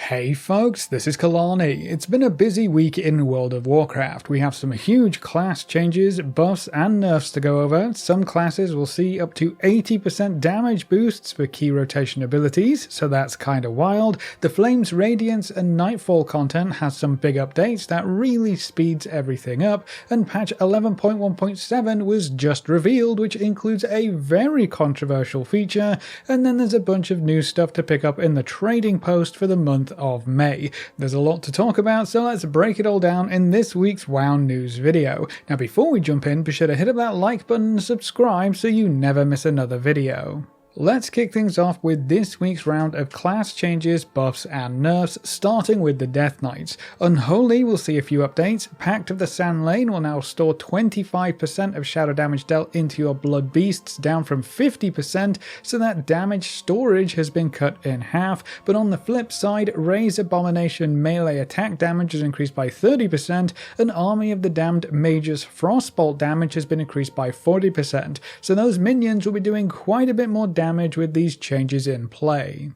Hey folks, this is Kalani. It's been a busy week in World of Warcraft. We have some huge class changes, buffs and nerfs to go over. Some classes will see up to 80% damage boosts for key rotation abilities, so that's kinda wild. The Flames Radiance and Nightfall content has some big updates that really speeds everything up, and patch 11.1.7 was just revealed, which includes a very controversial feature, and then there's a bunch of new stuff to pick up in the trading post for the month of May. There's a lot to talk about, so let's break it all down in this week's WoW news video. Now before we jump in, be sure to hit up that like button and subscribe so you never miss another video. Let's kick things off with this week's round of class changes, buffs and nerfs, starting with the Death Knights. Unholy will see a few updates. Pact of the Sand Lane will now store 25% of shadow damage dealt into your blood beasts, down from 50%, so that damage storage has been cut in half. But on the flip side, Ray's Abomination melee attack damage is increased by 30%, and Army of the Damned Mage's Frostbolt damage has been increased by 40%, so those minions will be doing quite a bit more damage with these changes in play.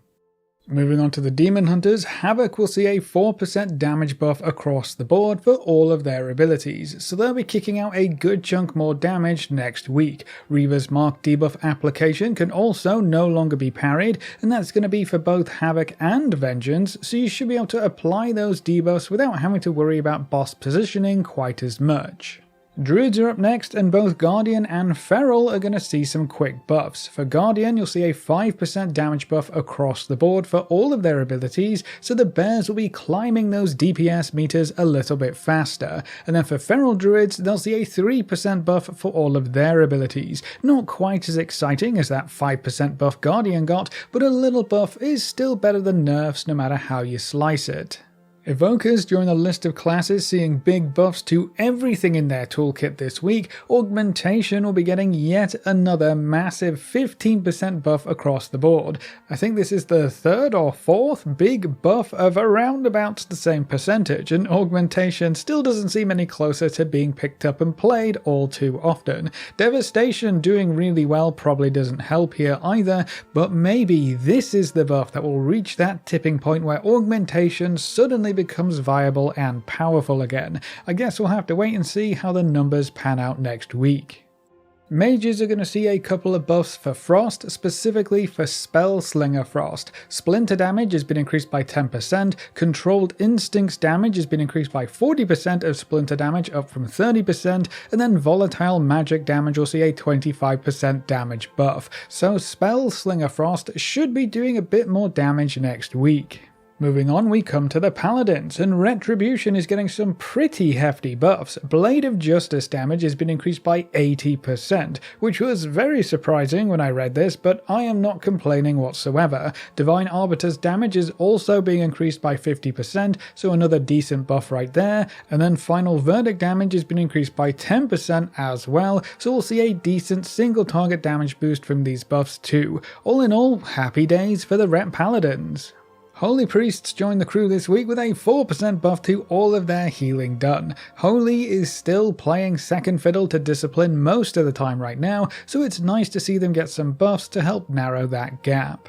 Moving on to the Demon Hunters, Havoc will see a 4% damage buff across the board for all of their abilities, so they'll be kicking out a good chunk more damage next week. Reaver's Mark debuff application can also no longer be parried, and that's going to be for both Havoc and Vengeance, so you should be able to apply those debuffs without having to worry about boss positioning quite as much. Druids are up next, and both Guardian and Feral are going to see some quick buffs. For Guardian, you'll see a 5% damage buff across the board for all of their abilities, so the bears will be climbing those DPS meters a little bit faster. And then for Feral Druids, they'll see a 3% buff for all of their abilities. Not quite as exciting as that 5% buff Guardian got, but a little buff is still better than nerfs no matter how you slice it. Evokers join a list of classes seeing big buffs to everything in their toolkit this week. Augmentation will be getting yet another massive 15% buff across the board. I think this is the third or fourth big buff of around about the same percentage, and Augmentation still doesn't seem any closer to being picked up and played all too often. Devastation doing really well probably doesn't help here either, but maybe this is the buff that will reach that tipping point where Augmentation suddenly becomes viable and powerful again. I guess we'll have to wait and see how the numbers pan out next week. Mages are going to see a couple of buffs for Frost, specifically for Spell Slinger Frost. Splinter damage has been increased by 10%, Controlled Instincts damage has been increased by 40% of Splinter damage, up from 30%, and then Volatile Magic damage will see a 25% damage buff. So Spell Slinger Frost should be doing a bit more damage next week. Moving on, we come to the Paladins, and Retribution is getting some pretty hefty buffs. Blade of Justice damage has been increased by 80%, which was very surprising when I read this, but I am not complaining whatsoever. Divine Arbiter's damage is also being increased by 50%, so another decent buff right there, and then Final Verdict damage has been increased by 10% as well, so we'll see a decent single target damage boost from these buffs too. All in all, happy days for the Ret Paladins. Holy Priests join the crew this week with a 4% buff to all of their healing done. Holy is still playing second fiddle to Discipline most of the time right now, so it's nice to see them get some buffs to help narrow that gap.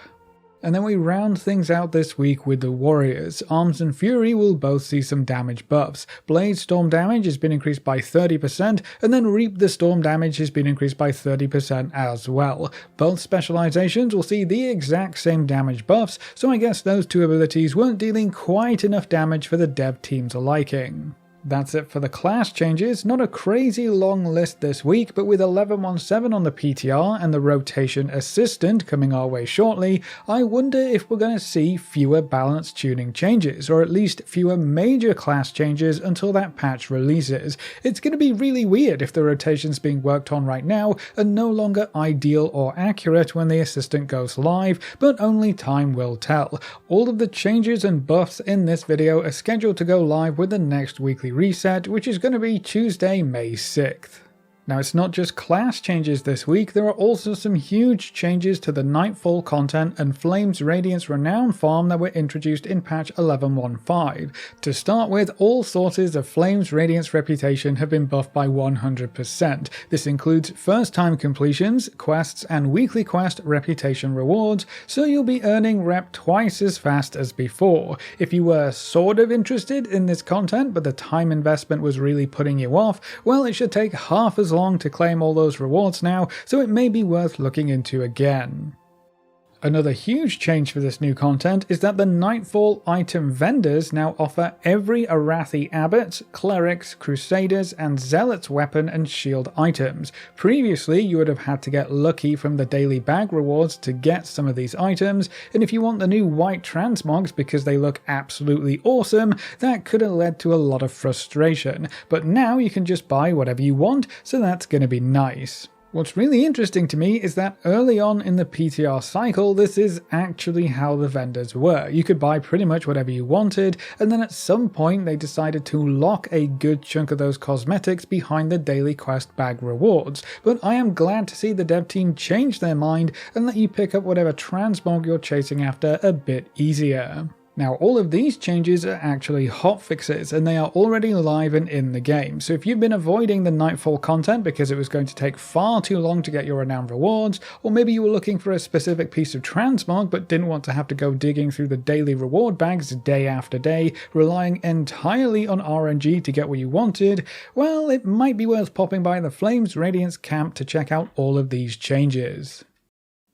And then we round things out this week with the Warriors. Arms and Fury will both see some damage buffs. Blade Storm damage has been increased by 30%, and then Reap the Storm damage has been increased by 30% as well. Both specializations will see the exact same damage buffs, so I guess those two abilities weren't dealing quite enough damage for the dev team's liking. That's it for the class changes. Not a crazy long list this week, but with 1117 on the PTR and the Rotation Assistant coming our way shortly, I wonder if we're going to see fewer balance tuning changes, or at least fewer major class changes until that patch releases. It's going to be really weird if the rotations being worked on right now are no longer ideal or accurate when the Assistant goes live, but only time will tell. All of the changes and buffs in this video are scheduled to go live with the next weekly reset, which is going to be Tuesday, May 6th. Now, it's not just class changes this week, there are also some huge changes to the Nightfall content and Flames Radiance renown farm that were introduced in patch 11.15. To start with, all sources of Flames Radiance reputation have been buffed by 100%. This includes first time completions, quests, and weekly quest reputation rewards, so you'll be earning rep twice as fast as before. If you were sort of interested in this content, but the time investment was really putting you off, well, it should take half as long to claim all those rewards now, so it may be worth looking into again. Another huge change for this new content is that the Nightfall item vendors now offer every Arathi Abbots, Clerics, Crusaders, and Zealots weapon and shield items. Previously, you would have had to get lucky from the daily bag rewards to get some of these items, and if you want the new white transmogs because they look absolutely awesome, that could have led to a lot of frustration. But now you can just buy whatever you want, so that's going to be nice. What's really interesting to me is that early on in the PTR cycle, this is actually how the vendors were. You could buy pretty much whatever you wanted, and then at some point they decided to lock a good chunk of those cosmetics behind the daily quest bag rewards. But I am glad to see the dev team change their mind and let you pick up whatever transmog you're chasing after a bit easier. Now, all of these changes are actually hotfixes, and they are already live and in the game. So if you've been avoiding the Nightfall content because it was going to take far too long to get your renown rewards, or maybe you were looking for a specific piece of transmog but didn't want to have to go digging through the daily reward bags day after day, relying entirely on RNG to get what you wanted, well, it might be worth popping by the Flames Radiance camp to check out all of these changes.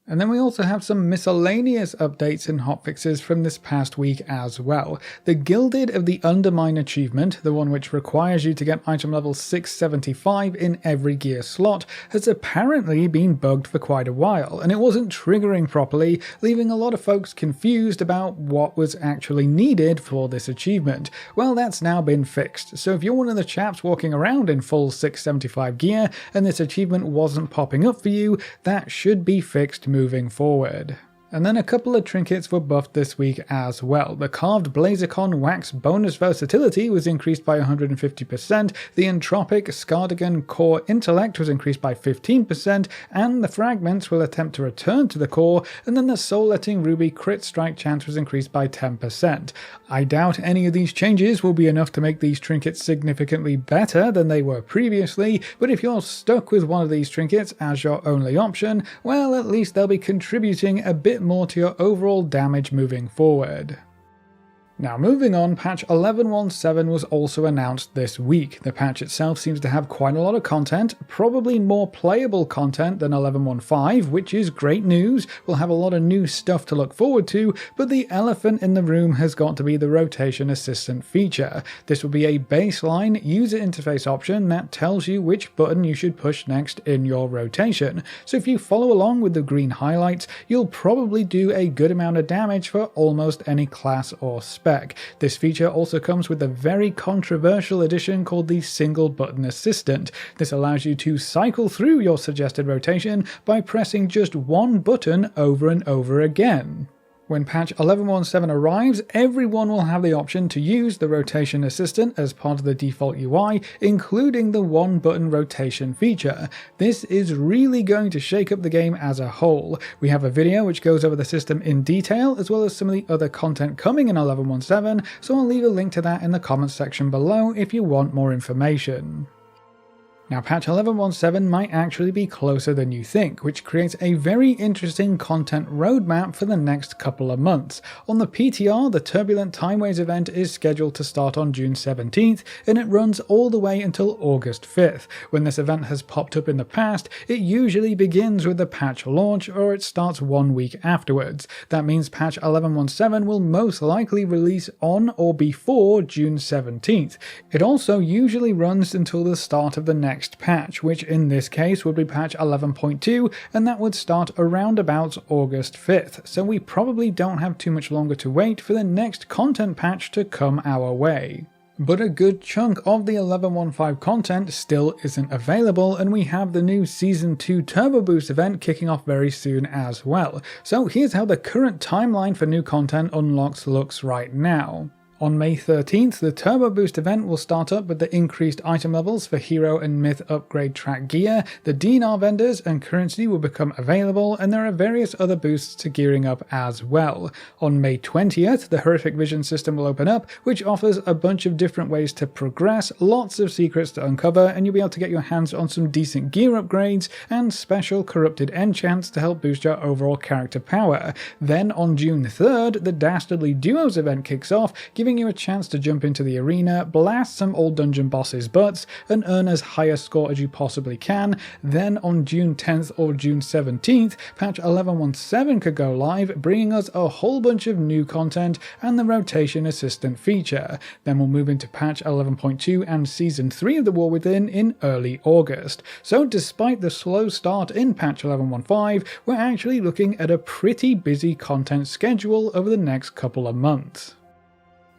And then we also have some miscellaneous updates and hotfixes from this past week as well. The Gilded of the Undermine achievement, the one which requires you to get item level 675 in every gear slot, has apparently been bugged for quite a while, and it wasn't triggering properly, leaving a lot of folks confused about what was actually needed for this achievement. Well, that's now been fixed, so if you're one of the chaps walking around in full 675 gear and this achievement wasn't popping up for you, that should be fixed moving forward. And then a couple of trinkets were buffed this week as well. The Carved Blazercon Wax bonus versatility was increased by 150%, the Entropic Scardigan Core Intellect was increased by 15%, and the Fragments will attempt to return to the core, and then the Soul-Letting Ruby Crit Strike chance was increased by 10%. I doubt any of these changes will be enough to make these trinkets significantly better than they were previously, but if you're stuck with one of these trinkets as your only option, well, at least they'll be contributing a bit more to your overall damage moving forward. Now moving on, patch 11.17 was also announced this week. The patch itself seems to have quite a lot of content, probably more playable content than 11.15, which is great news. We'll have a lot of new stuff to look forward to, but the elephant in the room has got to be the rotation assistant feature. This will be a baseline user interface option that tells you which button you should push next in your rotation. So if you follow along with the green highlights, you'll probably do a good amount of damage for almost any class or spec. This feature also comes with a very controversial addition called the Single Button Assistant. This allows you to cycle through your suggested rotation by pressing just one button over and over again. When patch 11.17 arrives, everyone will have the option to use the rotation assistant as part of the default UI, including the one button rotation feature. This is really going to shake up the game as a whole. We have a video which goes over the system in detail, as well as some of the other content coming in 11.17, so I'll leave a link to that in the comments section below if you want more information. Now, patch 11.17 might actually be closer than you think, which creates a very interesting content roadmap for the next couple of months. On the PTR, the Turbulent Timeways event is scheduled to start on June 17th, and it runs all the way until August 5th. When this event has popped up in the past, it usually begins with the patch launch, or it starts 1 week afterwards. That means patch 11.17 will most likely release on or before June 17th. It also usually runs until the start of the next patch, which in this case would be patch 11.2, and that would start around about August 5th, so we probably don't have too much longer to wait for the next content patch to come our way. But a good chunk of the 11.15 content still isn't available, and we have the new Season 2 Turbo Boost event kicking off very soon as well. So here's how the current timeline for new content unlocks looks right now. On May 13th, the Turbo Boost event will start up with the increased item levels for Hero and Myth upgrade track gear, the DNR vendors and currency will become available, and there are various other boosts to gearing up as well. On May 20th, the Horrific Vision system will open up, which offers a bunch of different ways to progress, lots of secrets to uncover, and you'll be able to get your hands on some decent gear upgrades and special corrupted enchants to help boost your overall character power. Then on June 3rd, the Dastardly Duos event kicks off, giving you a chance to jump into the arena, blast some old dungeon bosses' butts, and earn as high a score as you possibly can. Then on June 10th or June 17th, patch 11.17 could go live, bringing us a whole bunch of new content and the rotation assistant feature. Then we'll move into patch 11.2 and season 3 of the War Within in early August. So despite the slow start in patch 11.15, we're actually looking at a pretty busy content schedule over the next couple of months.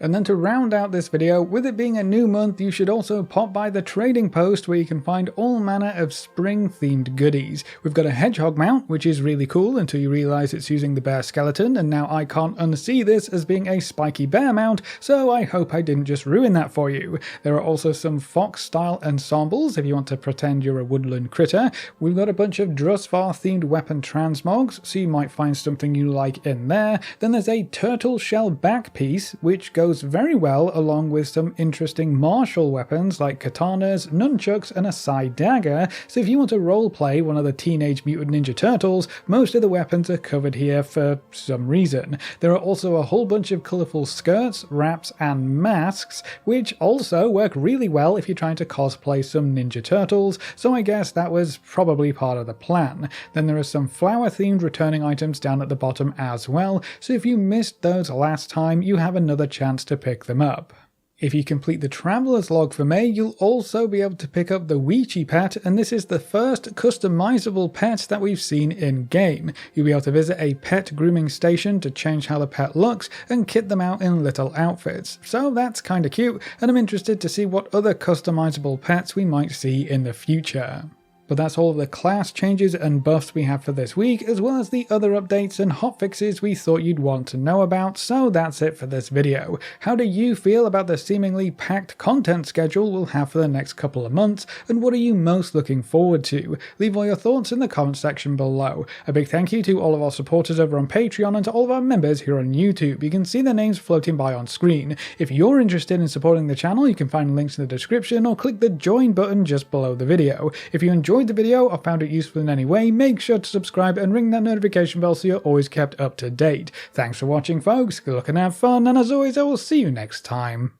And then to round out this video, with it being a new month, you should also pop by the trading post where you can find all manner of spring-themed goodies. We've got a hedgehog mount, which is really cool until you realise it's using the bear skeleton, and now I can't unsee this as being a spiky bear mount, so I hope I didn't just ruin that for you. There are also some fox-style ensembles if you want to pretend you're a woodland critter. We've got a bunch of Drusvar-themed weapon transmogs, so you might find something you like in there. Then there's a turtle shell back piece, which goes very well along with some interesting martial weapons like katanas, nunchucks, and a side dagger, so if you want to roleplay one of the Teenage Mutant Ninja Turtles, most of the weapons are covered here for some reason. There are also a whole bunch of colourful skirts, wraps, and masks, which also work really well if you're trying to cosplay some Ninja Turtles, so I guess that was probably part of the plan. Then there are some flower-themed returning items down at the bottom as well, so if you missed those last time, you have another chance to pick them up. If you complete the Traveler's Log for May, you'll also be able to pick up the Weechi pet, and this is the first customizable pet that we've seen in-game. You'll be able to visit a pet grooming station to change how the pet looks and kit them out in little outfits. So that's kinda cute, and I'm interested to see what other customizable pets we might see in the future. But that's all of the class changes and buffs we have for this week, as well as the other updates and hotfixes we thought you'd want to know about, so that's it for this video. How do you feel about the seemingly packed content schedule we'll have for the next couple of months, and what are you most looking forward to? Leave all your thoughts in the comment section below. A big thank you to all of our supporters over on Patreon and to all of our members here on YouTube. You can see their names floating by on screen. If you're interested in supporting the channel, you can find links in the description or click the join button just below the video. If you enjoyed the video or found it useful in any way, make sure to subscribe and ring that notification bell so you're always kept up to date. Thanks for watching, folks. Good luck and have fun, and as always, I will see you next time.